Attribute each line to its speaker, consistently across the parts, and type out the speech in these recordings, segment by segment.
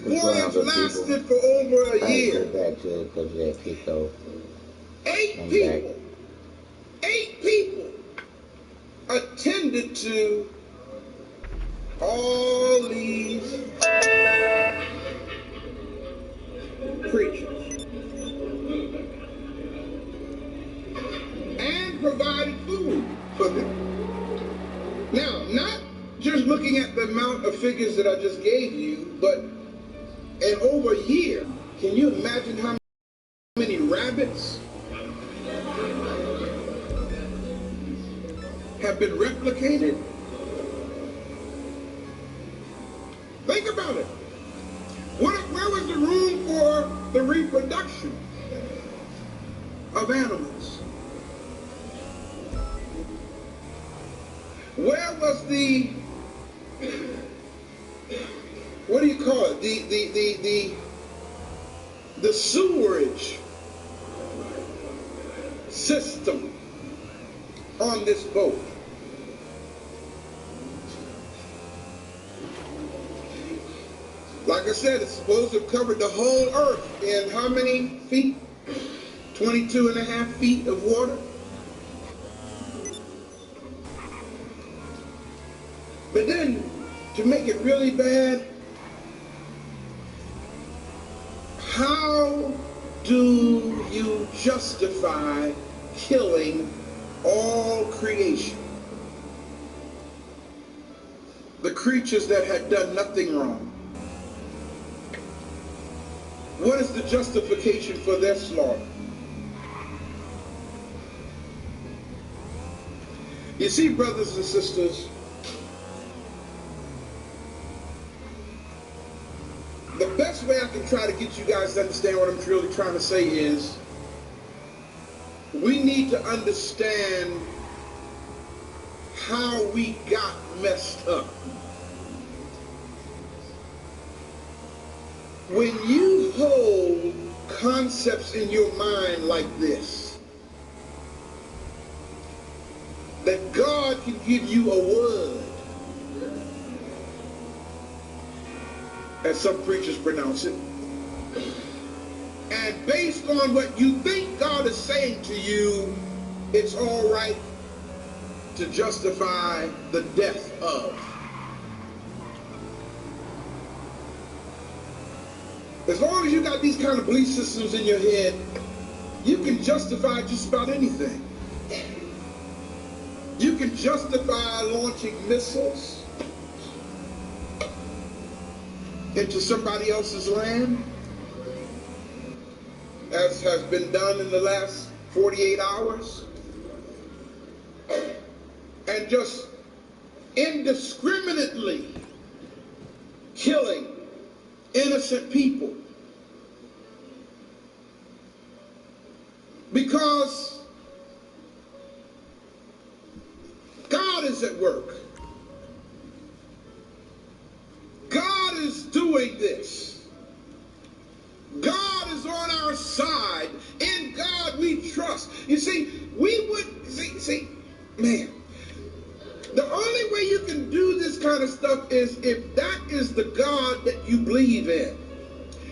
Speaker 1: voyage lasted for over a year.
Speaker 2: Back to it because that kicked off.
Speaker 1: Eight people attended to all these preachers and provided food for them. Now, not just looking at the amount of figures that I just gave you, but in over a year, can you imagine how many rabbits have been replicated? Think about it. Where was the room for the reproduction of animals? Where was the, what do you call it? The sewerage system on this boat? Like I said, it's supposed to have covered the whole earth in how many feet? 22.5 feet of water. But then, to make it really bad, how do you justify killing all creation? The creatures that had done nothing wrong. What is the justification for their slaughter? You see, brothers and sisters, the best way I can try to get you guys to understand what I'm really trying to say is, we need to understand how we got messed up. When you hold concepts in your mind like this, that God can give you a word, as some preachers pronounce it, and based on what you think God is saying to you, it's all right to justify the death of. As long as you got these kind of belief systems in your head, you can justify just about anything. You can justify launching missiles into somebody else's land, as has been done in the last 48 hours, and just indiscriminately killing innocent people. Because God is at work. God is doing this. God is on our side. In God we trust. You see, we would, man, the only way you can do this kind of stuff is if that is the God that you believe in.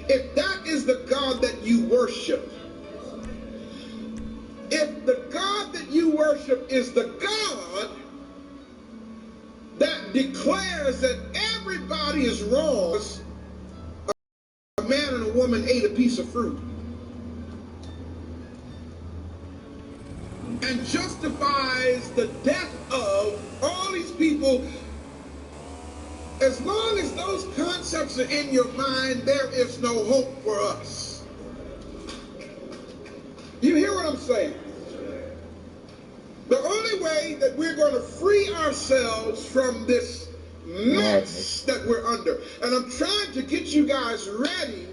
Speaker 1: If that is the God that you worship. If the God that you worship is the God that declares that everybody is wrong, a man and a woman ate a piece of fruit, and justifies the death of all these people, as long as those concepts are in your mind, there is no hope for us. You hear what I'm saying? The only way that we're going to free ourselves from this mess that we're under, and I'm trying to get you guys ready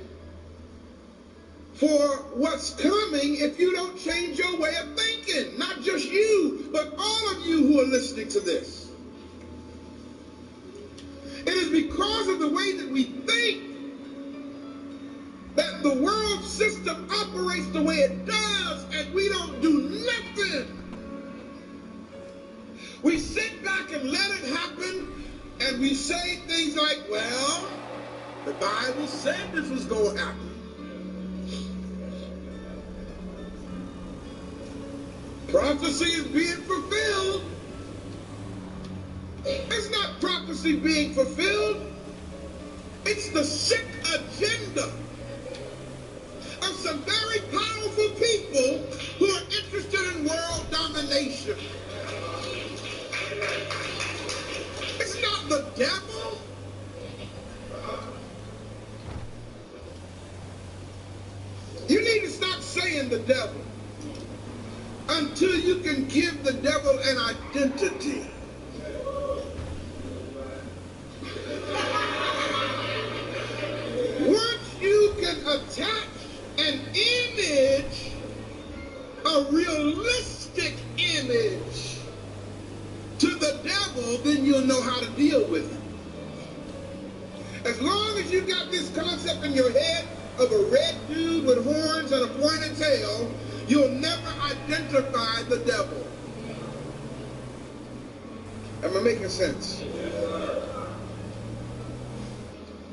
Speaker 1: for what's coming if you don't change your way of thinking. Not just you, but all of you who are listening to this. It is because of the way that we think that the world system operates the way it does, and we don't do nothing. We sit back and let it happen, and we say things like, well, The Bible said this was going to happen. Prophecy is being fulfilled. It's not prophecy being fulfilled. It's the sick agenda of some very powerful people who are interested in world domination. It's not the devil. You need to stop saying the devil until you can give the devil an identity. Once you can attach an image, a realistic image, to the devil, then you'll know how to deal with it. As long as you got this concept in your head of a red dude with horns and a pointed tail, you'll never identify the devil. Am I making sense?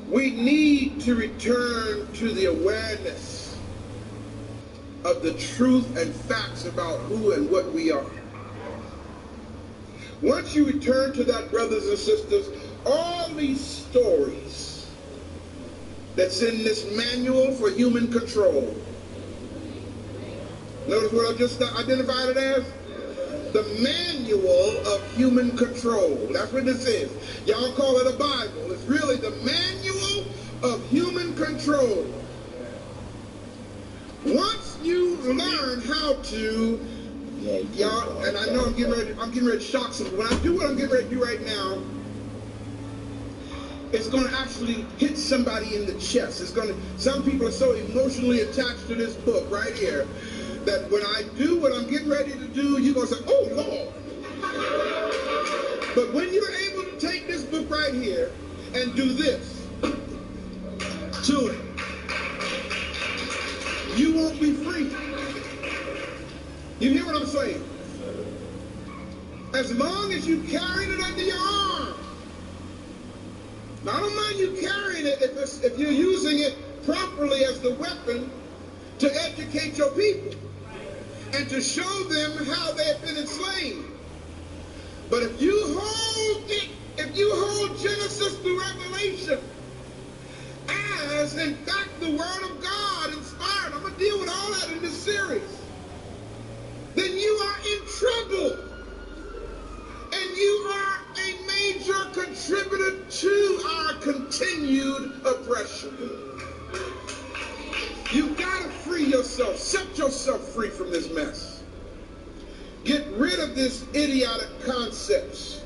Speaker 1: We need to return to the awareness of the truth and facts about who and what we are. Once you return to that, brothers and sisters, all these stories that's in this manual for human control. Notice what I just identified it as? The manual of human control. That's what this is. Y'all call it a Bible. It's really the manual of human control. Once you learn how to, y'all, and I know I'm getting ready to shock some. When I do what I'm getting ready to do right now, it's going to actually hit somebody in the chest. It's going to. Some people are so emotionally attached to this book right here that when I do what I'm getting ready to do, you're going to say, "Oh Lord!" But when you're able to take this book right here and do this to it, you won't be free. You hear what I'm saying? As long as you carrying it under your arm. Now, I don't mind you carrying it if you're using it properly as the weapon to educate your people and to show them how they have been enslaved. But if you hold it, if you hold Genesis through Revelation as, in fact, the Word of God inspired, I'm going to deal with all that in this series, then you are in trouble. And you are a major contributor to our continued oppression. You've got to free yourself. Set yourself free from this mess. Get rid of this idiotic concepts.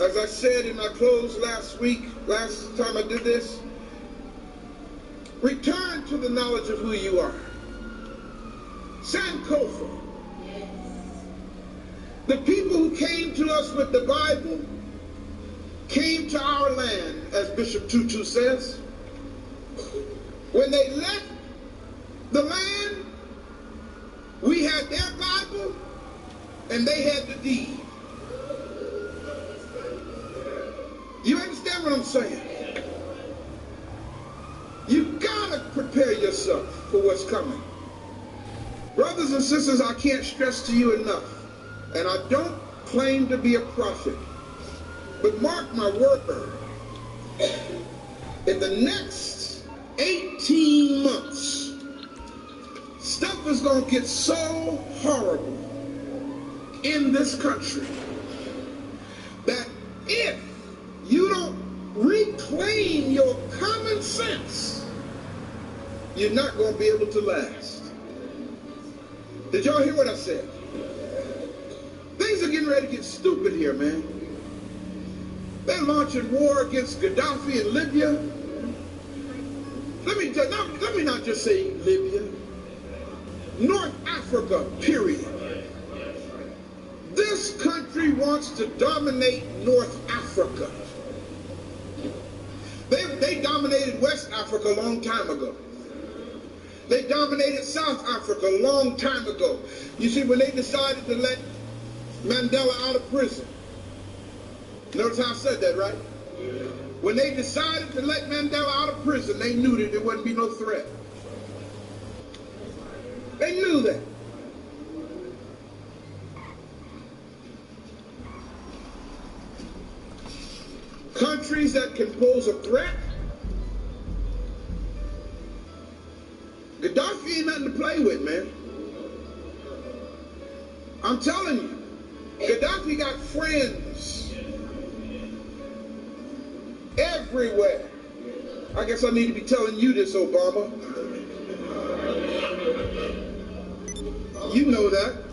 Speaker 1: As I said in my close last time I did this, return to the knowledge of who you are. Sankofa. The people who came to us with the Bible came to our land, as Bishop Tutu says. When they left the land, we had their Bible and they had the deed. You understand what I'm saying? You've got to prepare yourself for what's coming. Brothers and sisters, I can't stress to you enough, and I don't claim to be a prophet, but mark my word, in the next 18 months, stuff is going to get so horrible in this country that if you don't reclaim your common sense, you're not going to be able to last. Did y'all hear what I said? Things are getting ready to get stupid here, man. They're launching war against Gaddafi in Libya. Let me not just say Libya. North Africa, period. This country wants to dominate North Africa. They dominated West Africa a long time ago. They dominated South Africa a long time ago. You see, when they decided to let Mandela out of prison. Notice how I said that, right? When they decided to let Mandela out of prison, they knew that there wouldn't be no threat. They knew that. Countries that can pose a threat, Gaddafi ain't nothing to play with, man. I'm telling you, Gaddafi got friends everywhere. I guess I need to be telling you this, Obama. You know that.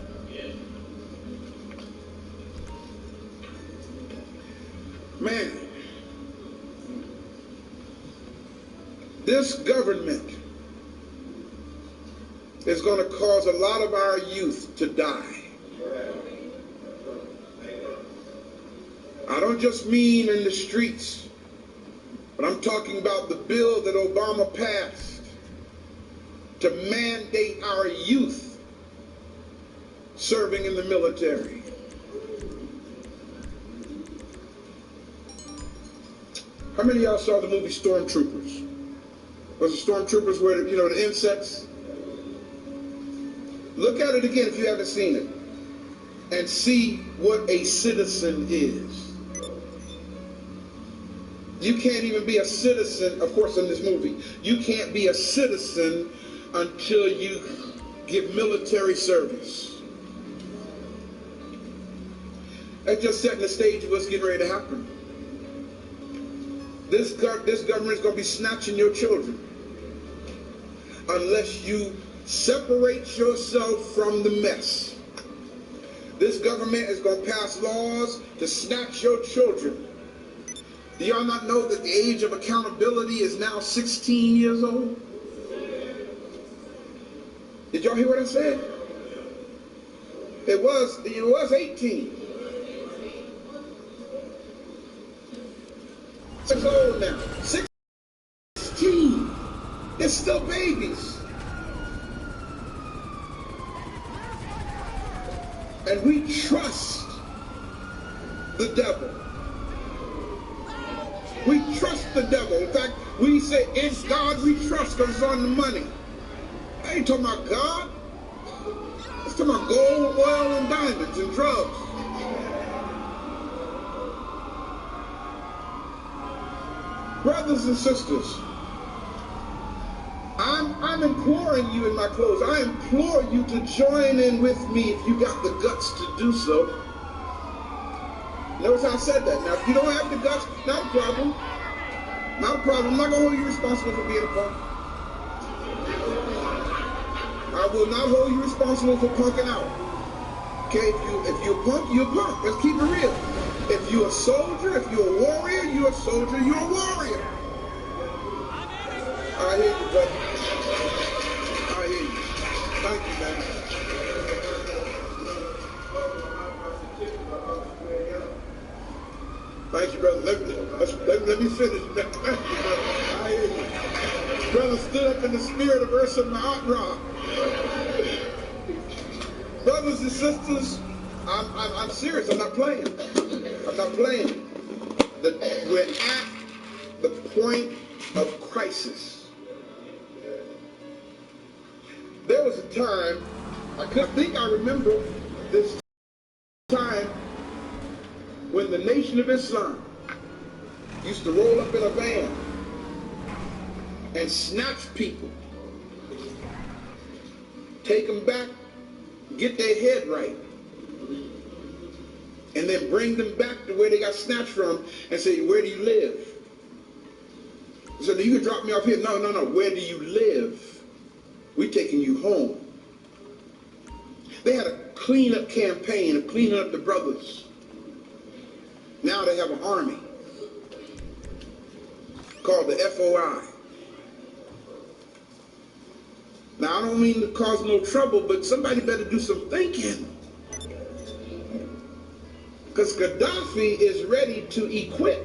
Speaker 1: Man, this government is going to cause a lot of our youth to die. I don't just mean in the streets, but I'm talking about the bill that Obama passed to mandate our youth serving in the military. How many of y'all saw the movie Stormtroopers? Was the Stormtroopers where, the insects? Look at it again if you haven't seen it, and see what a citizen is. You can't even be a citizen, of course, in this movie. You can't be a citizen until you give military service. That's just setting the stage of what's getting ready to happen. This government is going to be snatching your children unless you separate yourself from the mess. This government is going to pass laws to snatch your children. Do y'all not know that the age of accountability is now 16 years old? Did y'all hear what I said? It was 18. It's old now. 16. They're still babies. And we trust the devil. We trust the devil. In fact, we say, in God we trust because it's on the money. I ain't talking about God. I'm talking about gold, oil, and diamonds and drugs. Brothers and sisters, I'm imploring you in my close. I implore you to join in with me if you got the guts to do so. Notice how I said that. Now, if you don't have the guts, not a problem. Not a problem. I'm not going to hold you responsible for being a punk. I will not hold you responsible for punking out. Okay, if you're a punk, you're a punk. Let's keep it real. If you're a soldier, if you're a warrior, you're a soldier, you're a warrior. I hear you, brother. I hear you. Thank you, man. Thank you, brother. Let me finish. I hear you. Brother stood up in the spirit of Ursa Ma'at. Brothers and sisters, I'm serious. I'm not playing. I'm not playing. We're at the point of crisis. There was a time, I remember this time when the Nation of Islam used to roll up in a van and snatch people, take them back, get their head right, and then bring them back to where they got snatched from and say, where do you live? So you can drop me off here. No, where do you live? We're taking you home. They had a cleanup campaign of cleaning up the brothers. Now they have an army called the FOI. Now, I don't mean to cause no trouble, but somebody better do some thinking. Because Gaddafi is ready to equip.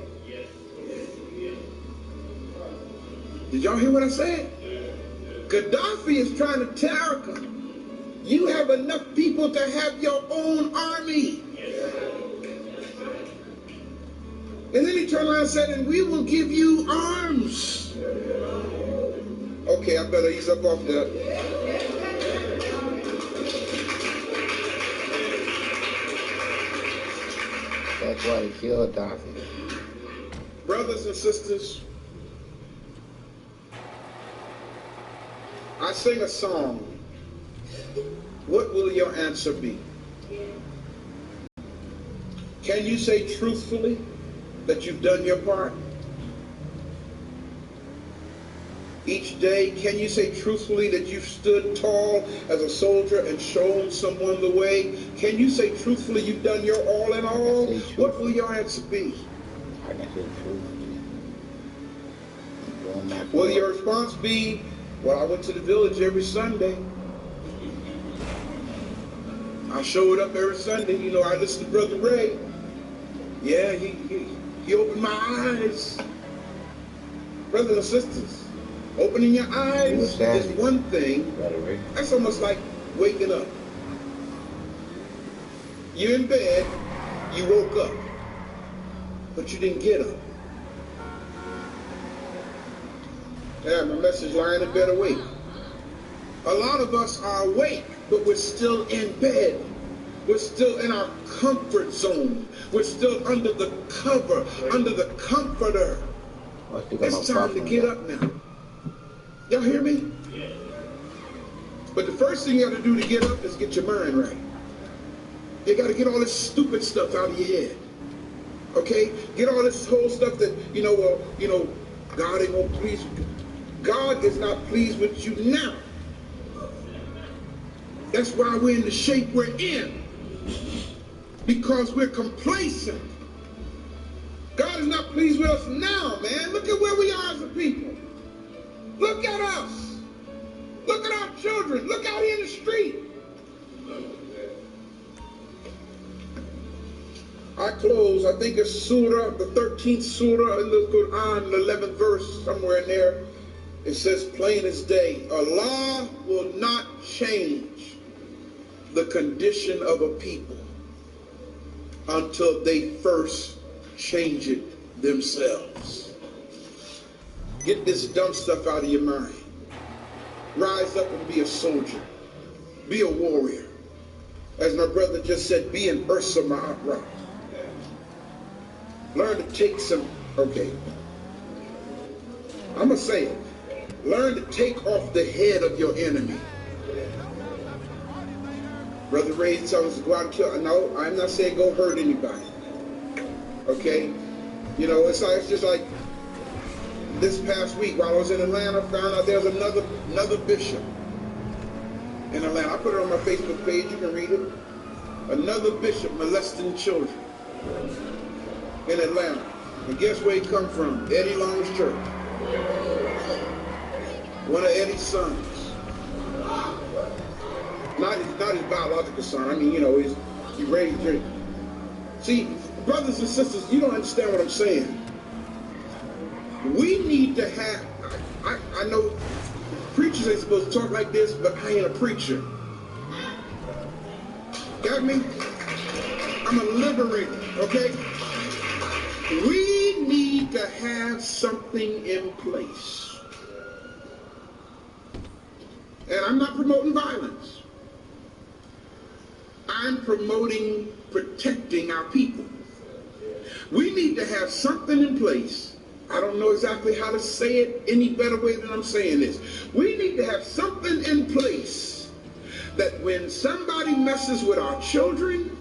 Speaker 1: Did y'all hear what I said? Gaddafi is trying to tell America, you have enough people to have your own army. And then he turned around and said, and we will give you arms. Okay, I better ease up off that.
Speaker 2: That's why he killed David.
Speaker 1: Brothers and sisters, I sing a song. What will your answer be? Can you say truthfully that you've done your part? Each day, can you say truthfully that you've stood tall as a soldier and shown someone the way? Can you say truthfully you've done your all in all? What will your answer be?
Speaker 2: I can say truthfully.
Speaker 1: Will your response be, well, I went to the village every Sunday. I showed up every Sunday. You know, I listened to Brother Ray. Yeah, he opened my eyes. Brothers and sisters, opening your eyes is one thing. That's almost like waking up. You're in bed, you woke up, but you didn't get up. Yeah, my message line in bed awake. A lot of us are awake, but we're still in bed. We're still in our comfort zone. We're still under the cover, under the comforter. It's time to get up now. Y'all hear me? But the first thing you got to do to get up is get your mind right. You got to get all this stupid stuff out of your head. Okay? Get all this whole stuff that, God ain't gonna please you. God is not pleased with you now. That's why we're in the shape we're in. Because we're complacent. God is not pleased with us now, man. Look at where we are as a people. Look at us. Look at our children. Look out in the street. I close, I think it's Surah, the 13th Surah in the Quran, the 11th verse, somewhere in there. It says plain as day, Allah will not change the condition of a people until they first change it themselves. Get this dumb stuff out of your mind. Rise up and be a soldier. Be a warrior. As my brother just said, be an Ursa Ma'at. Learn to take some, okay. I'm going to say it. Learn to take off the head of your enemy. Brother Ray tells us to go out and kill. No, I'm not saying go hurt anybody. Okay? You know, it's just like this past week while I was in Atlanta, found out there's another bishop in Atlanta. I put it on my Facebook page. You can read it. Another bishop molesting children in Atlanta. And guess where he come from? Eddie Long's church. One of Eddie's sons. Not his biological son. I mean, you know, he raised him. See, brothers and sisters, you don't understand what I'm saying. We need to have, I know preachers ain't supposed to talk like this, but I ain't a preacher. Got me? I'm a liberator, okay? We need to have something in place. And I'm not promoting violence. I'm promoting protecting our people. We need to have something in place. I don't know exactly how to say it any better way than I'm saying this. We need to have something in place that when somebody messes with our children,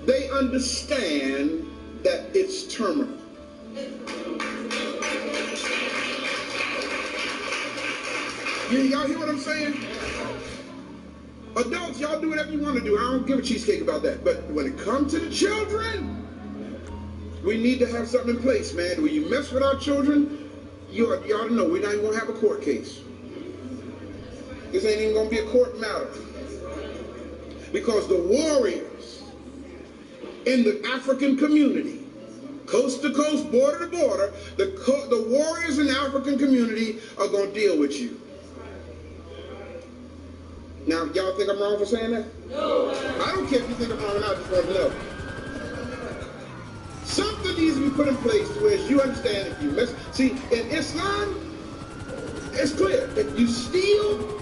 Speaker 1: they understand that it's terminal. Y'all hear what I'm saying? Adults, y'all do whatever you want to do. I don't give a cheesecake about that. But when it comes to the children, we need to have something in place, man. When you mess with our children, you ought to know we're not even going to have a court case. This ain't even going to be a court matter. Because the warriors in the African community, coast to coast, border to border, the warriors in the African community are going to deal with you. Now, y'all think I'm wrong for saying that? No. I don't care if you think I'm wrong or not, I just want to know. put in place to where you understand if you miss. See, in Islam, it's clear. If you steal,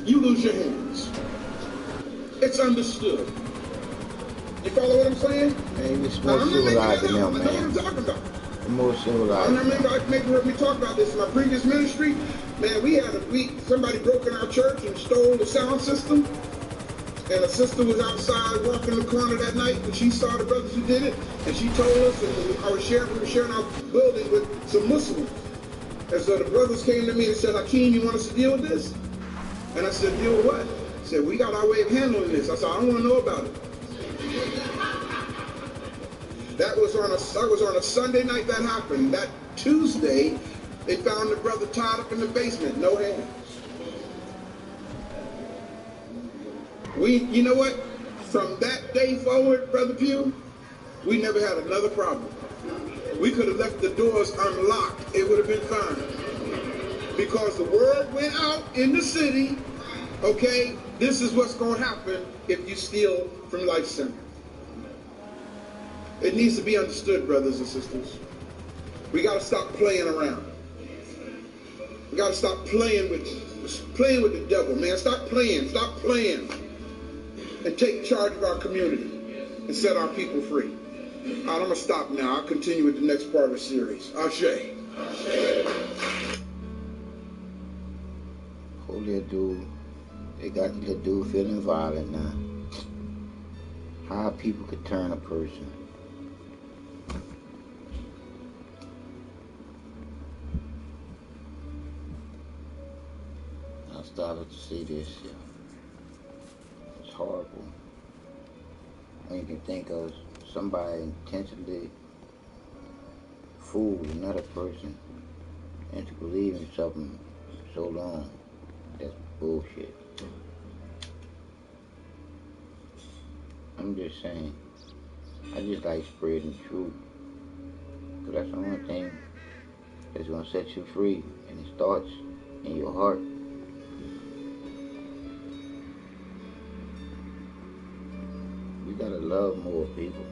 Speaker 1: you lose your hands. It's understood. You follow what I'm saying?
Speaker 2: Man, it's more civilized than them, man.
Speaker 1: I know what I'm talking about.
Speaker 2: More civilized.
Speaker 1: I remember I maybe heard me talk about this in my previous ministry. Man, somebody broke in our church and stole the sound system. And a sister was outside walking the corner that night, and she saw the brothers who did it, and she told us, and we were sharing our building with some Muslims. And so the brothers came to me and said, Hakeem, you want us to deal with this? And I said, deal with what? He said, we got our way of handling this. I said, I don't want to know about it. That was on a Sunday night that happened. That Tuesday, they found the brother tied up in the basement, no hands. You know what? From that day forward, Brother Pugh, we never had another problem. We could have left the doors unlocked. It would have been fine. Because the word went out in the city, okay, this is what's going to happen if you steal from Life Center. It needs to be understood, brothers and sisters. We got to stop playing around. We got to stop playing with the devil, man. Stop playing. And take charge of our community and set our people free. All right, I'm going to stop now. I'll continue with the next part of the series. Ashe.
Speaker 2: Hold that dude. They got the dude feeling violent now. How people could turn a person. I started to see this. It's horrible. When you can think of somebody intentionally fooled another person into believing something so long. That's bullshit. I'm just saying, I just like spreading truth. Because that's the only thing that's going to set you free. And it starts in your heart. You gotta love more people.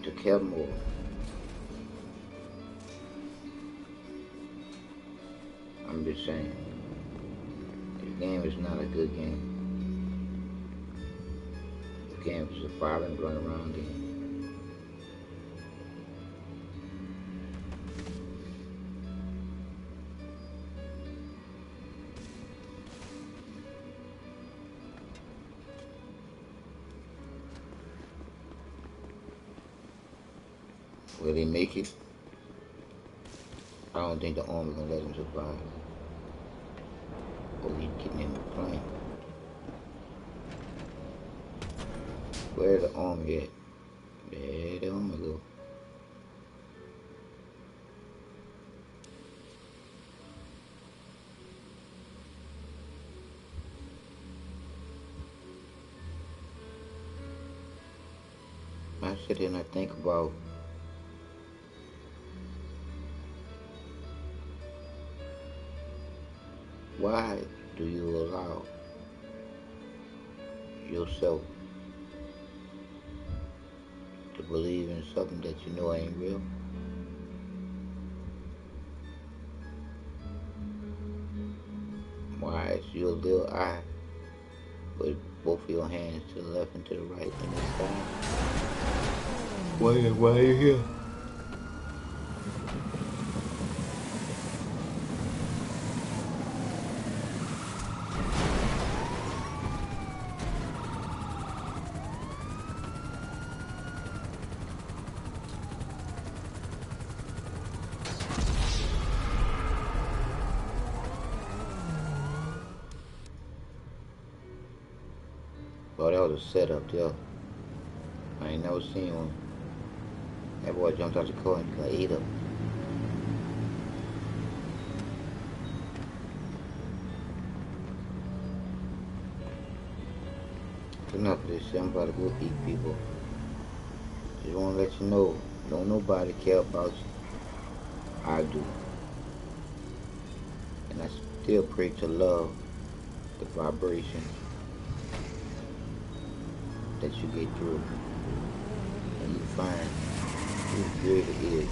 Speaker 2: To care more. I'm just saying, this game is not a good game. This game is a violent run around game. Will they make it? I don't think the army gonna let him survive. Or he's getting in the plane. Where's the army at? There the army go. I sit here and I think about why do you allow yourself to believe in something that you know ain't real? Why is your little eye with both of your hands to the left and to the right in the sky? Why are you here? Oh, that was a setup there. I ain't never seen one. That boy jumped out the car and got ate up. Enough of this shit. I'm about to go eat, people. Just want to let you know, don't nobody care about you. I do. And I still pray to love the vibration that you get through. you find who the Creator is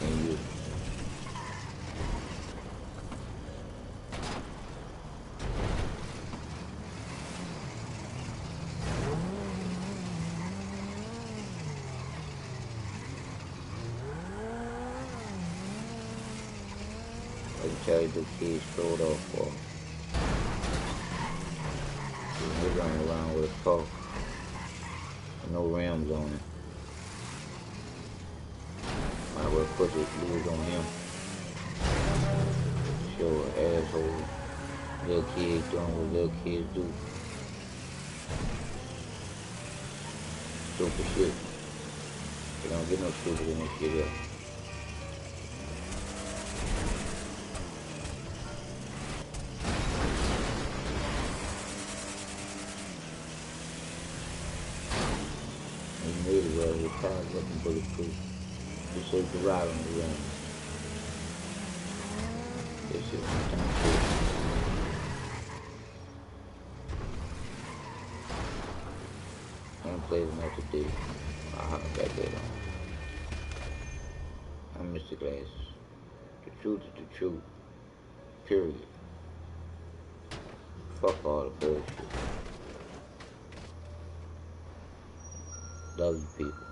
Speaker 2: in you. Like tell the kids throw it off for. They're running around with a car with no rims on it. Might as well put the wheels on him. Show an asshole. Little kids doing what little kids do. Stupid shit. They don't get no stupid in this shit up. He made it well, his car's looking bulletproof. He saved the ride on the rim. This shit was time to I done played enough today. I'll hop back later on. I'm Mr. Glasses. The truth is the truth. Period. Fuck all the bullshit. Love you people.